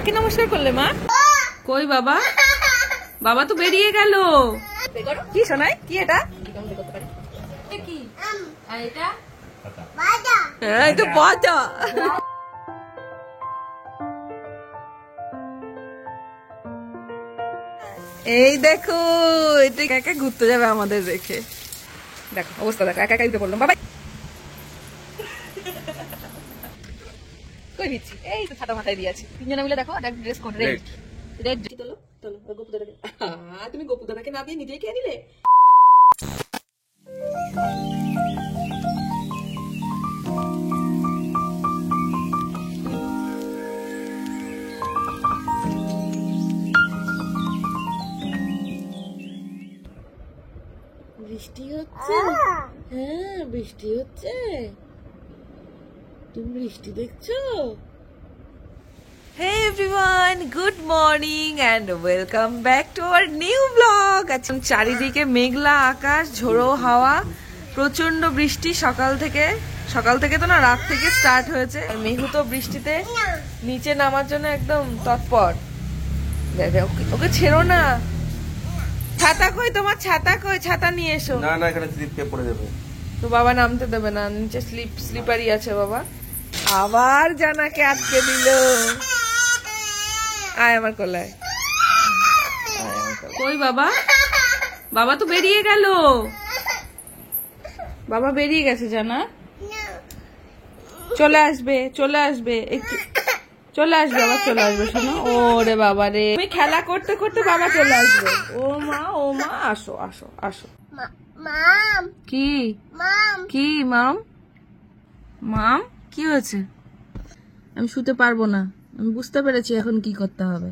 কাকে নমস্কার করলে মা? কই বাবা? বাবা তো বেরিয়ে গেল। কি শোনাই? কি এটা? এই তো বাজা। এই দেখো, এটা একা ঘুরতে যাবে আমাদের রেখে। দেখো অবস্থা, দেখো একা একা উঠে পড়লাম। বাবা কই দিচ্ছি? এই তো ছাতা মাথায় দিয়েছি। তিনজনে মিলে দেখো একটা ড্রেস কোড রেড রেড। চলো চলো গোপু দাদাকে। তুমি গোপু দাদাকে না দিয়ে নিজেই খেয়ে নিলে। বৃষ্টি হচ্ছে। হ্যাঁ বৃষ্টি হচ্ছে। তুমি বৃষ্টি দেখছো? Hey everyone, good morning and welcome back to our new vlog. আচ্ছা, চারিদিকে মেঘলা আকাশ, ঝোড়ো হাওয়া, প্রচন্ড বৃষ্টি সকাল থেকে তো না, রাত থেকে স্টার্ট হয়েছে। মেঘু তো বৃষ্টিতে নিচে নামার জন্য একদম তৎপর। ওকে ছেড়ো না। ছাতা কই তোমার? ছাতা কই? ছাতা নিয়ে এসো। না না, এখানে স্লিপ খেয়ে পড়ে যাবে। তো বাবা নামতে দেবে না, নিচে স্লিপারই আছে বাবা। আবার জানাকে আটকে দিল। আয় আমার কোলায়। কই বাবা? বাবা তো বেরিয়ে গেল। বাবা বেরিয়ে গেছে জানা। চলে আসবে একটু, চলে আসবে আবার, চলে আসবে। শোনো, ওরে বাবা রে, তুমি খেলা করতে করতে বাবা চলে আসবে। ও মা আসো আসো আসো। কি কি মাম কি হয়েছে? আমি শুতে পারবো না। আমি বুঝতে পেরেছি এখন কি করতে হবে।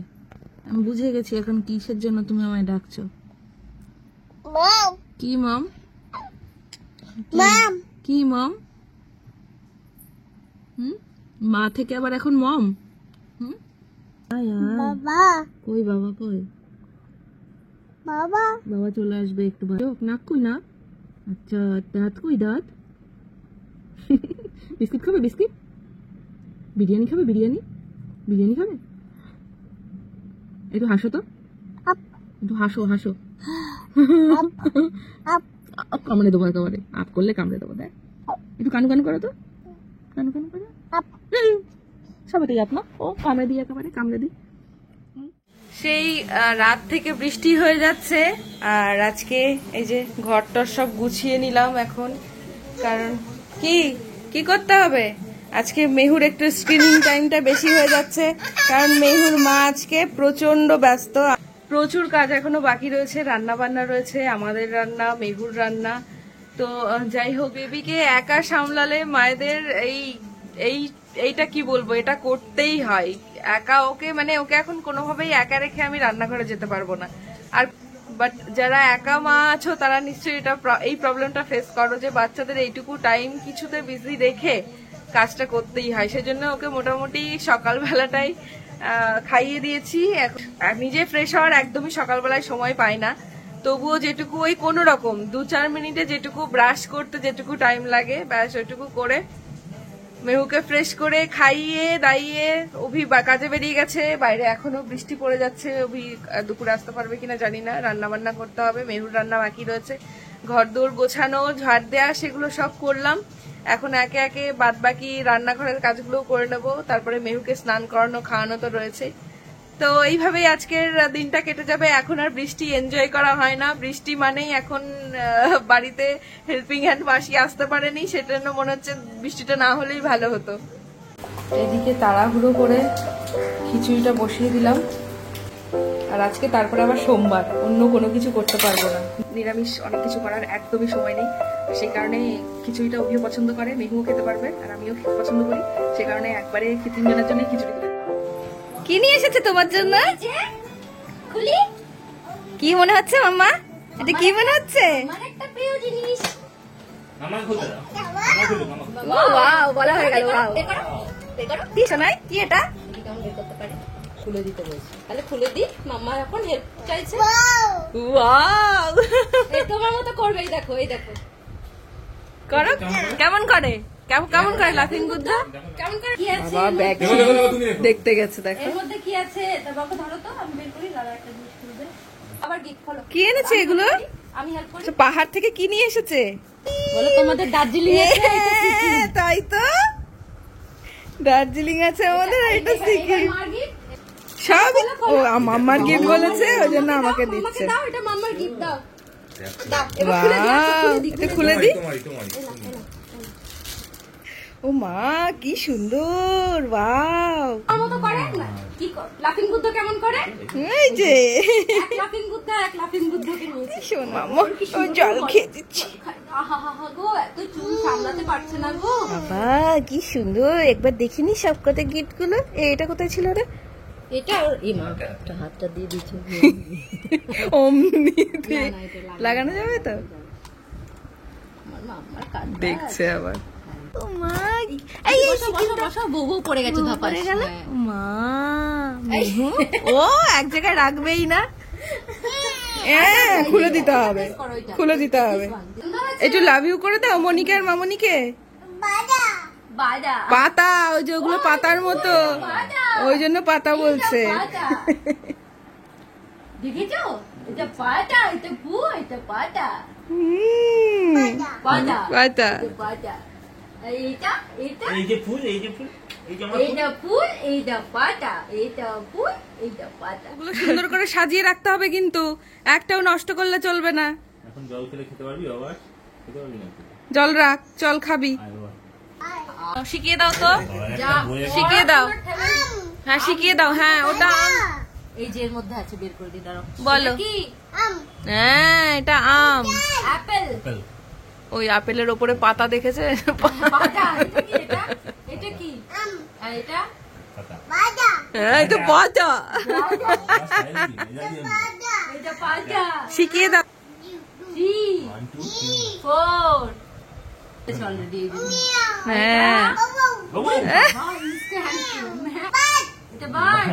আমি বুঝে গেছি এখন কিসের জন্য তুমি আমায় ডাকছো। কি মাম? কি মাম? মা থেকে আবার এখন মম? কই বাবা কই? বাবা চলে আসবে একটু। নাক কই না? আচ্ছা দাঁত কই? দাঁত। বিস্কিট খাবে? বিস্কিট? বিরিয়ানি খাবে? বিরিয়ানি খাবে? একটু হাসো তো, একটু হাসো। কামড়ে দেবো একেবারে। আপ করলে কামড়ে দেবো। দেখ একটু কানু করো তো, কানু করো। সবাই আপ না, ও কামড়ে দিই, একেবারে কামড়ে দিই। সেই রাত থেকে বৃষ্টি হয়ে যাচ্ছে। আর আজকে এই যে ঘরটর সব গুছিয়ে নিলাম এখন। কারণ কি করতে হবে, আজকে মেহুর একটু স্ক্রিনিং টাইমটা বেশি হয়ে যাচ্ছে। কারণ মেহুর মা আজকে প্রচন্ড ব্যস্ত, প্রচুর কাজ এখনো বাকি রয়েছে। রান্না বান্না রয়েছে, আমাদের রান্না, মেহুর রান্না। তো যাই হোক, বেবিকে একা সামলালে মায়েদের এইটা কি বলবো, এটা করতেই হয় একা। ওকে এখন কোনোভাবেই একা রেখে আমি রান্নাঘরে যেতে পারবো না। আর বাট যারা একা মা আছো তারা নিশ্চয়ই এই প্রবলেমটা ফেস করো, যে বাচ্চাদের এইটুকু টাইম কিছুতে বিজি রেখে কাজটা করতেই হয়। সেজন্য ওকে মোটামুটি সকালবেলাটাই খাইয়ে দিয়েছি। নিজে ফ্রেশ হওয়ার একদমই সকালবেলায় সময় পাই না, তবুও যেটুকু ওই কোনো রকম 2-4 মিনিটে যেটুকু ব্রাশ করতে যেটুকু টাইম লাগে, ব্যাস ওইটুকু করে মেহুকে ফ্রেশ করে খাইয়ে দাইয়ে অভি কাজে বেরিয়ে গেছে। বাইরে এখনো বৃষ্টি পড়ে যাচ্ছে। অভি দুপুরে আসতে পারবে কিনা জানি না। রান্না বান্না করতে হবে, মেহুর রান্না বাকি রয়েছে। ঘর দৌড় গোছানো, ঝাড় দেয়া, সেগুলো সব করলাম। এখন একে একে বাদ বাকি রান্নাঘরের কাজগুলো করে নেবো। তারপরে মেহুকে স্নান করানো, খাওয়ানো তো রয়েছে। তো এইভাবেই আজকের দিনটা কেটে যাবে। এখন আর বৃষ্টি এনজয় করা হয় না। বৃষ্টি মানেই এখন বাড়িতে হেল্পিং হ্যান্ড মাসি আসতে পারেনি, সেজন্য মনে হচ্ছে বৃষ্টিটা না হলেই ভালো হতো। এদিকে তাড়াহুড়ো করে খিচুড়িটা বসিয়ে দিলাম। আর আজকে তারপরে আবার সোমবার, অন্য কোনো কিছু করতে পারবো না। নিরামিষ অনেক কিছু করার একদমই সময় নেই। সেই কারণে খিচুড়িটা অভিও পছন্দ করে, মেহুও খেতে পারবে, আর আমিও পছন্দ করি। সে কারণে একবারে 3 জনের জন্য খিচুড়ি। কি নিয়ে এসেছে তোমার জন্য? খুলি। কি মনে হচ্ছে মাম্মা? এটা কি মনে হচ্ছে? একটা প্রিয় জিনিস। মামা খুলে দাও। ওয়াও, বলা হয়ে গেল। ওয়াও, কি শোনাই? কি এটা? কেমন বের করতে পারে? খুলে দিতে বলছি। তাহলে খুলে দি। মাম্মা এখন হেল্প চাইছে। ওয়াও, এই তোমার মতো করবে। এই দেখো করো। কেমন করে? কেমন করে লাফিং বুদ্ধ? কেমন করে? কি আছে? বাবা ব্যাগ দেখতে গেছে, দেখো এর মধ্যে কি আছে। তা বাবা ধরো তো, আমি বের করি। দাদা একটা জিনিস খুলবে। আবার গিফট খোলো। কি এনেছে এগুলো? আমি হেল্প করি। পাহাড় থেকে কি নিয়ে এসেছে বলো? তোমাদের দার্জিলিং আছে। তাই তো, দার্জিলিং আছে আমাদের। এটা সিক্রেট সব। ও মাম্মার গিফট বলেছে, ওই জন্য আমাকে দিচ্ছে। দাও, এটা মাম্মার গিফট। দাও দাও, এবার খুলে দি। এটা খুলে দি। ও মা কি সুন্দর! ওয়াও, আমার তো করে না। কি কর লাফিং বুদ্ধ কেমন করে? এই যে এক লাফিং বুদ্ধ, এক লাফিং বুদ্ধকে নিয়েছি। শোন মাম্মা, ও জল খেয়ে দিচ্ছি। আহা গো, এত চুল সামলাতে পারছে না গো। বাবা কি সুন্দর! একবার দেখিনি সব কত গিফট গুলো। এটা কোথায় ছিল রে? এটা ওর এই মাটা হাতটা দিয়ে দিচ্ছে। অমনি লাগানো যাবে তো? দেখছে আবার। ও মা, এই বসো বউ পড়ে গেছে, ধপাস গেল। মা ও এক জায়গায় রাখবেই না, খুলে দিতে হবে, খুলে দিতে হবে। একটু লাভ ইউ করে দাও মনিকে আর মামনিকে। পাতা, ওই যে ওগুলো পাতার মতো, ওই জন্য পাতা বলছে। দেখেছো? এটা পাতা, এটা পু, এটা পাতা। পাতা পাতা পাতা। এইটা এটা এই যে ফুল, এই যে ফুল, এইটা ফুল, এইটা পাতা, এইটা ফুল, এইটা পাতা। ওগুলো সুন্দর করে সাজিয়ে রাখতে হবে, কিন্তু একটাও নষ্ট করলে চলবে না। এখন জল খেলে খেতে পারবি? আবার খেতে পারবি না? জল রাখ, চল খাবি। শিখিয়ে দাও তো, শিখিয়ে দাও। হ্যাঁ শিখিয়ে দাও। হ্যাঁ ওটা এই যে এর মধ্যে আছে, বের করে দি। দাঁড়াও, বলো কি? হ্যাঁ এটা আম, অ্যাপেল। ওই আপেলের ওপরে পাতা দেখেছে? পাতা। এটা কি? এটা পাতা। হ্যাঁ এটা পাতা। এটা পাতা। শিখিয়ে দাও। 3 1 2 3 4 অলরেডি। হ্যাঁ এটা বার্ড।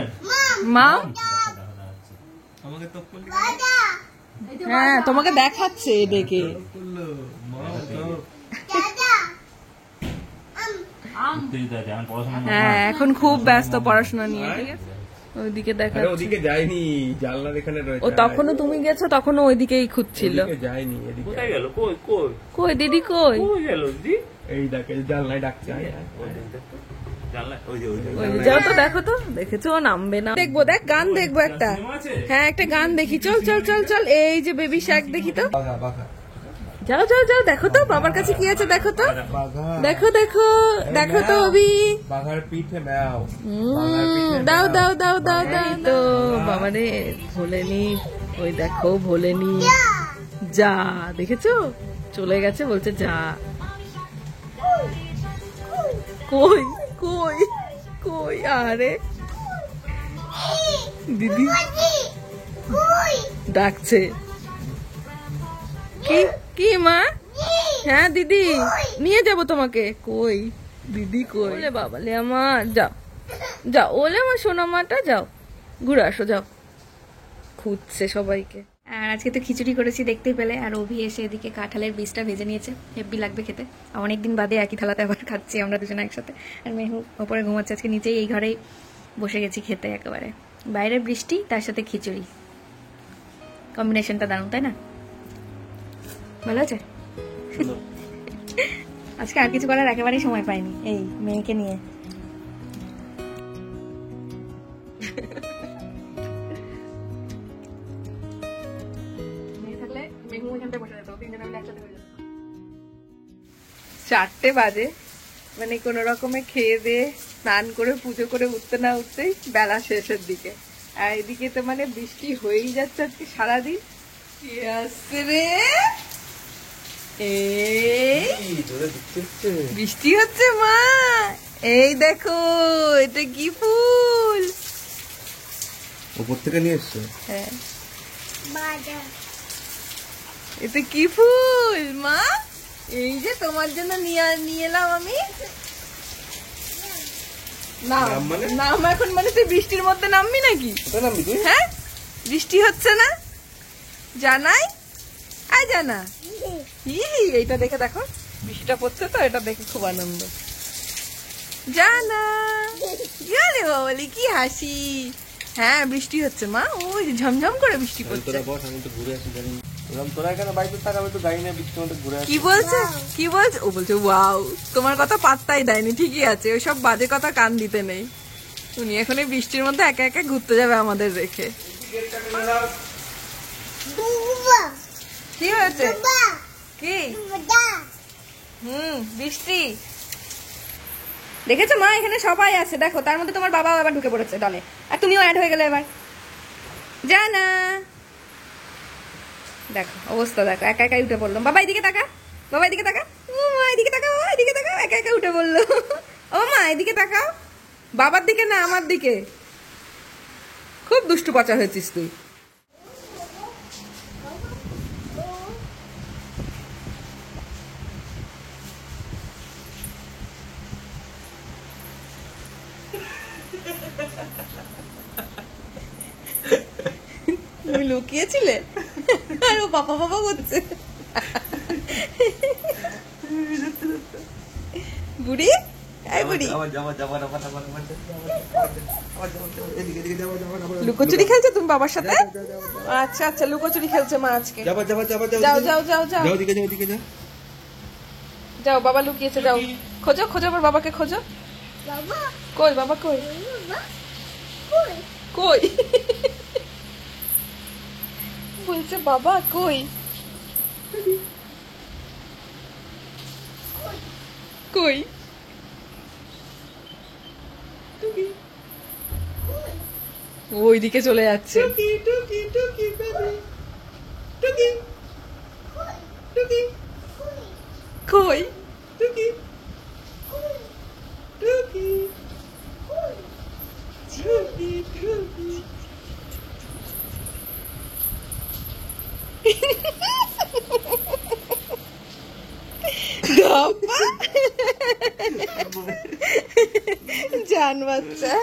মা আমাকে তো বললি। হ্যাঁ তোমাকে দেখাচ্ছে দেখে। হ্যাঁ এখন খুব ব্যস্ত পড়াশোনা নিয়ে। ঠিক আছে, ওইদিকে দেখা। ওদিকে যাইনি, জানলার এখানে রয়েছে। ও তখনও তুমি গেছো, তখনও ওইদিকেই খুঁজছিল। যাইনি, এদিকে কোথায় গেল? কই কই কই দিদি কই? কই গেল দিদি? এই দেখে জানলায় ডাকছে। যাও তো, দেখো তো। দেখেছো নামবে না। দেখবো, দেখ গান দেখবো একটা। হ্যাঁ একটা গান দেখি। চল চল চল চল। এই যে বেবি শার্ক দেখি তো। যাও যাও যাও, দেখো তো বাবার কাছে কি আছে। দেখো তো, দেখো দেখো দেখো তো অভি। বাঘার পিঠে ম্যাও। দাও দাও দাও দাও দাও। তো বাবারে ভোলেনি, ওই দেখো ভোলেনি। যা, দেখেছো চলে গেছে, বলছে যা। কই কই কই? আরে দিদি ডাকছে। কি কি মা? হ্যাঁ দিদি নিয়ে যাব তোমাকে। কই দিদি কই? ওলে বাবালে আমার, যাও যাও। ওলে আমার সোনা মাটা, যাও ঘুরে আসো, যাও। খুঁজছে সবাইকে। আর আজকে তো খিচুড়ি করেছি দেখতেই পেলে। আর অভি এসে এদিকে কাঁঠালের বীজটা ভেজে নিয়েছে। হেব্বি লাগবে খেতে। অনেকদিন বাদে একই থালাতে আবার খাচ্ছি আমরা দুজনে একসাথে। আর মেহু ওপরে ঘুমাচ্ছে আজকে নিচেই। এই ঘরেই বসে গেছি খেতে একেবারে। বাইরে বৃষ্টি, তার সাথে খিচুড়ি, কম্বিনেশনটা দারুণ, তাই না? ভালো আছে। আজকে আর কিছু করার একেবারেই সময় পাইনি এই মেয়েকে নিয়ে। চারটে বাজে, মানে কোন রকমে খেয়ে দিয়ে স্নান করে পুজো করে উঠতে না উঠতেই বেলা শেষের দিকে। আর এদিকে তো মানে বৃষ্টি হয়েই যাচ্ছে আজকে সারাদিন। রে বৃষ্টি হচ্ছে মা। এই দেখো এটা কি ফুল? উপর থেকে নিয়ে এসছে। হ্যাঁ এটা কি ফুল মা? এই যে তোমার জন্য নিয়ে এলাম আমি। নাম এখন মানে তুই বৃষ্টির মধ্যে নামবি নাকি? হ্যাঁ বৃষ্টি হচ্ছে না জানাই। আয় জানা। এইটা দেখে দেখো, বৃষ্টিটা পড়ছে তো, এটা দেখে খুব আনন্দ। জানা জানে বাবলি কি হাসি। হ্যাঁ বৃষ্টি হচ্ছে মা, ওই ঝমঝম করে বৃষ্টি পড়ছে। কি বলছে কি বলছে? ও বলছে ওয়াও, তোমার কথা পাত্তাই দেয়নি। ঠিকই আছে, ওইসব বাজে কথা কান দিতে নেই। উনি এখন এই বৃষ্টির মধ্যে একা একা ঘুরতে যাবে আমাদের রেখে। কি হয়েছে? কি? বৃষ্টি দেখেছো মা, এখানে সবাই আছে দেখো, তার মধ্যে তোমার বাবাও এবার ঢুকে পড়েছে দলে, আর তুমিও অ্যাড হয়ে গেলে এবার। জানা দেখো অবস্থা দেখো, একা একাই উঠে পড়লো। বাবা এদিকে তাকা, বাবা এদিকে তাকা, ও মা এদিকে তাকাও, এদিকে তাকাও, একা একা উঠে পড়লো। ও মা এদিকে তাকাও, বাবার দিকে না আমার দিকে। খুব দুষ্টু পচা হয়েছিস তুই। তুমি লুকিয়েছিলে আর ও বাবা বাবা করছে। বুড়ি এই বুড়ি লুকোচুরি খেলছো তুমি বাবার সাথে? আচ্ছা আচ্ছা লুকোচুরি খেলছে মা আজকে। যাও যাও যাও যাও যাও, বাবা লুকিয়েছে, যাও খোঁজো খোঁজো আবার বাবাকে খোঁজো। কই বাবা কই? কই বলছে বাবা কই? কই? ওইদিকে চলে যাচ্ছে। কই? জান বাচ্চা,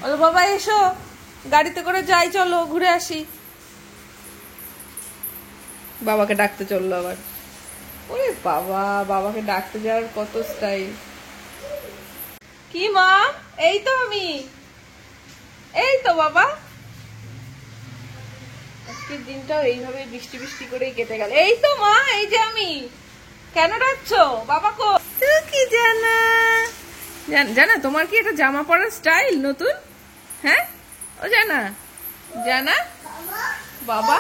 বলো বাবা এসো গাড়িতে করে যাই, চলো ঘুরে আসি। বাবাকে ডাকতে চললো আবার। ওরে বাবা, বাবাকে ডাকতে যাওয়ার কত স্টাইল। কি মা? এই তো আমি, এই তো বাবা। আজকের দিনটাও এইভাবে বৃষ্টি বৃষ্টি করেই কেটে গেল। এই তো মা, এই যে আমি। কেন ডাকছো? বাবা কো? কি জানা জানা তোমার কি এটা জামা পরার স্টাইল নতুন? হ্যাঁ ও জানা জানা বাবা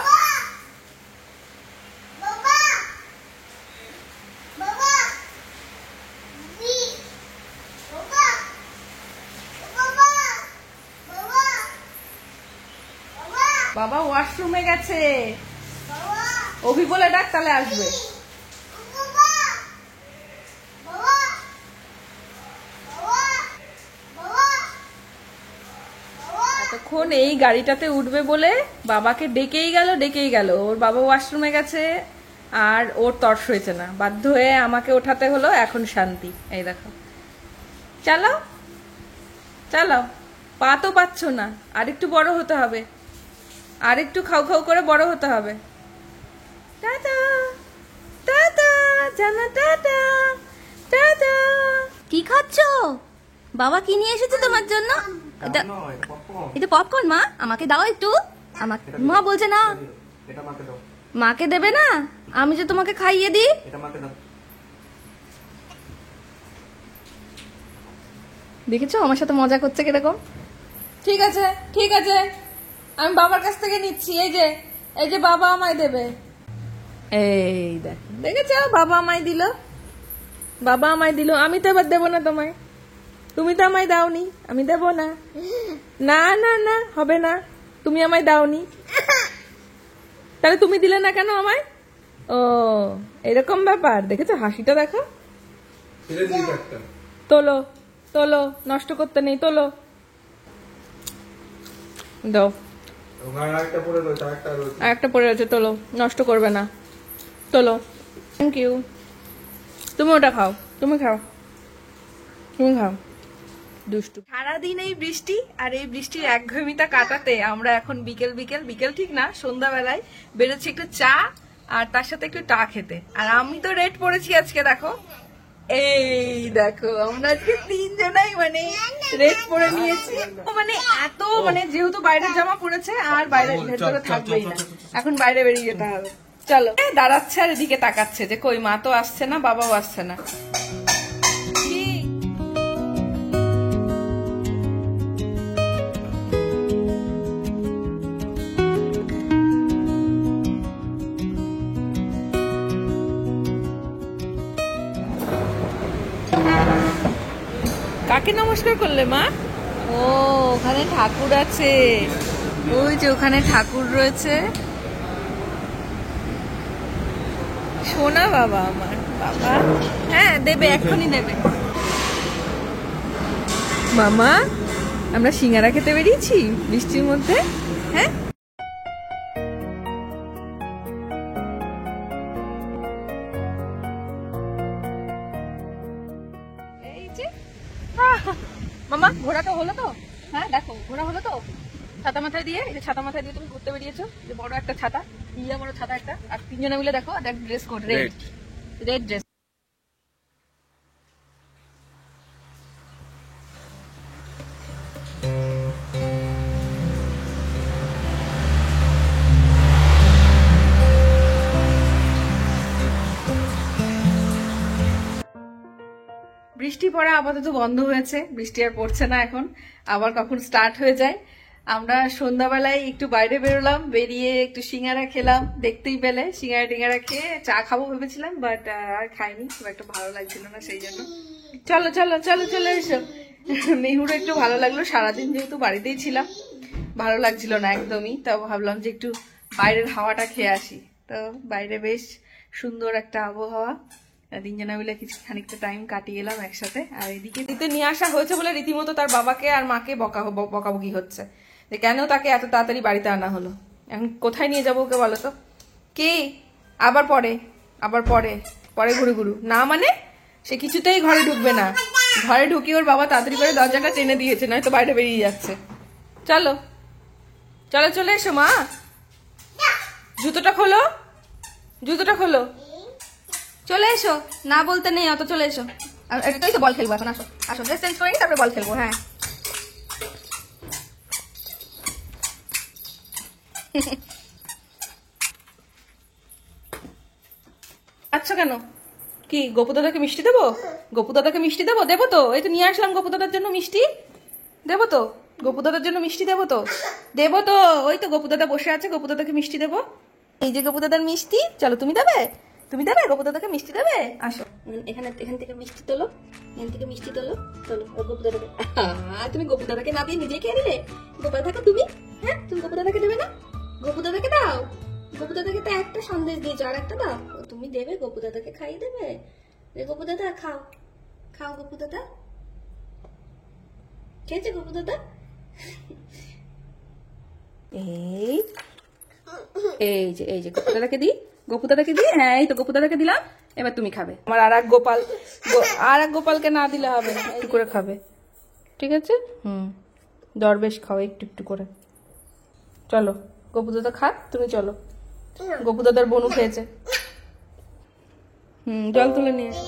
বাবা ওয়াশরুমে গেছে। অভি বলে ডাক, তাহলে আসবে। এতক্ষণ এই গাড়িটাতে উঠবে বলে বাবাকে ডেকেই গেল। ওর বাবা ওয়াশরুমে গেছে আর ওর তর্স হয়েছে না, বাধ্য হয়ে আমাকে ওঠাতে হলো। এখন শান্তি। এই দেখো, চালাও চালাও, পা তো পাচ্ছ না, আর একটু বড় হতে হবে, আর একটু খাও খাও করে বড় হতে হবে। টাটা টাটা জানা, টাটা টাটা। কি খাচ্ছো? বাবা কি নিয়ে এসেছে তোমার জন্য? এটা পপকর্ন। মা আমাকে দাও একটু। আমাকে মা বলছে না, মাকে দেবে না, আমি যে তোমাকে খাইয়ে দিই। দেখেছো আমার সাথে মজা করছে কিরকম? ঠিক আছে ঠিক আছে, আমি বাবার কাছ থেকে নিচ্ছি। এই যে বাবা আমায় দেবে। এই দেখেছো, বাবা আমায় দিল, বাবা আমায় দিল। আমি তো এবার দেবো না তোমায়, তুমি তো আমায় দাওনি, আমি দেবো না। না না না হবে না, তুমি আমায় দাওনি, তাহলে তুমি দিলে না কেন আমায়? ও এরকম ব্যাপার। দেখেছো হাসিটা দেখো। তোলো তোলো, নষ্ট করতে নেই, তোলো দাও। আরেকটা পড়ে রয়েছে, তোলো, নষ্ট করবে না, তোলো। Thank you. তুমি ওটা খাও, তুমি খাও, তুমি খাও। দুষ্টু। সারাদিন এই বৃষ্টি আর এই বৃষ্টির একঘেয়েমিটা কাটাতে আমরা এখন বিকেল ঠিক না, সন্ধ্যাবেলায় বেরোচ্ছি একটু চা আর তার সাথে একটু টা খেতে। আর আমি তো রেড পরেছি আজকে, দেখো এই দেখো আমরা আজকে তিনজনাই মানে রেড পরে নিয়েছি। মানে এত মানে যেহেতু বাইরের জামা পরেছে আর বাইরে ভেতরে থাকবেই না, এখন বাইরে বেরিয়ে যেতে হবে। চলো, দাঁড়াচ্ছে আর এদিকে তাকাচ্ছে যে কই মা তো আসছে না, বাবাও আসছে না। কাকে নমস্কার করলে মা? ও ওখানে ঠাকুর আছে, ওই যে ওখানে ঠাকুর রয়েছে। সোনা বাবা আমার, বাবা হ্যাঁ দেবে, এক্ষুনি দেবে। মামা আমরা সিঙ্গারা খেতে বেরিয়েছি বৃষ্টির মধ্যে। হ্যাঁ এই যে মামা ঘোড়াটা হলো তো? হ্যাঁ দেখো ঘোড়া হলো তো, ছাতা মাথায় দিয়ে, এই যে ছাতা মাথায় দিয়ে তুমি ঘুরতে বেরিয়েছো, যে বড় একটা ছাতা, ইয়া বড় ছাতা একটা, আর তিনজনে মিলে দেখো দেখ dress code red, red dress. বৃষ্টি পড়া আপাতত বন্ধ হয়েছে, বৃষ্টি আর পড়ছে না এখন, আবার কখন স্টার্ট হয়ে যায়। আমরা সন্ধ্যাবেলায় একটু বাইরে বেরোলাম, বেরিয়ে একটু সিঙ্গারা খেলাম, দেখতেই পেলে সিঙ্গারা টিঙ্গারা খেয়ে চা খাবো ভেবেছিলাম, বাট আর খাইনি, খুব একটা ভালো লাগছিল না সেই জন্য। চলো চলো চলো চলে এসো। মেহুরও একটু ভালো লাগলো, সারাদিন যেহেতু বাড়িতেই ছিলাম ভালো লাগছিল না একদমই, তো ভাবলাম যে একটু বাইরের হাওয়াটা খেয়ে আসি। তো বাইরে বেশ সুন্দর একটা আবহাওয়া, তিনজনা মিলে কিছু খানিকটা টাইম কাটিয়ে এলাম একসাথে। আর এদিকে দিতে নিয়ে আসা হয়েছে বলে রীতিমতো তার বাবাকে আর মাকে বকাবকি হচ্ছে যে কেন তাকে এত তাড়াতাড়ি বাড়িতে আনা হলো। এখন কোথায় নিয়ে যাবো ওকে বলো তো? কি আবার পরে পরে ঘুরু ঘুরু না, মানে সে কিছুতেই ঘরে ঢুকবে না। ঘরে ঢুকি ওর বাবা তাড়াতাড়ি করে দরজাটা টেনে দিয়েছে, নয়তো বাইরে বেরিয়ে যাচ্ছে। চলো চলো চলে এসো মা, জুতোটা খোলো, জুতোটা খোলো, চলে এসো, না বলতে নেই অত, চলে এসো। এটাই তো বল খেলবো এখন, আসো আসো, ড্রেস চেঞ্জ করে তারপরে বল খেলবো। হ্যাঁ আচ্ছা কেন, কি গোপু দাদাকে মিষ্টি দেবো? গোপু দাদাকে মিষ্টি দেবো, দেবো তো, এই তো নিয়ে আসলাম গোপু দাদার জন্য মিষ্টি, দেবো তো, গোপু দাদার জন্য মিষ্টি দেবো তো, দেবো তো, ওই তো গোপু দাদা বসে আছে, গোপু দাদাকে মিষ্টি দেবো। এই যে গোপু দাদার মিষ্টি, চলো তুমি দেবে, তুমি দেবে গোপু দাদাকে মিষ্টি দেবে, আসো এখান থেকে মিষ্টি তোলো, এখান থেকে মিষ্টি তোলো, চলো গোপু দাদাকে। তুমি গোপু দাদাকে না দিয়ে নিজে খেয়ে নিলে, গোপা থাকো তুমি। হ্যাঁ তুমি গোপু দাদাকে দেবে না? গোপু দাদাকে দাও, গোপু দাদাকে তো একটা সন্দেশ দিয়েছো, আর একটা দাও, তুমি দেবে গোপু দাদাকে, খাইয়ে দেবে। গোপু দাদা খাও, খাও গোপু দাদা, খেয়েছে গোপু দাদা? এই এই যে গোপু দাদাকে দি, গোপু দাদাকে দি, হ্যাঁ এই তো গোপু দাদাকে দিলাম, এবার তুমি খাবে। আমার আর এক গোপালকে না দিলে হবে না, একটু করে খাবে, ঠিক আছে? দরবেশ খাও একটু একটু করে। চলো গোপু দাদা খাক, তুমি চলো। গোপু দাদার বনু খেয়েছে। জল তুলে নিয়ে এসো।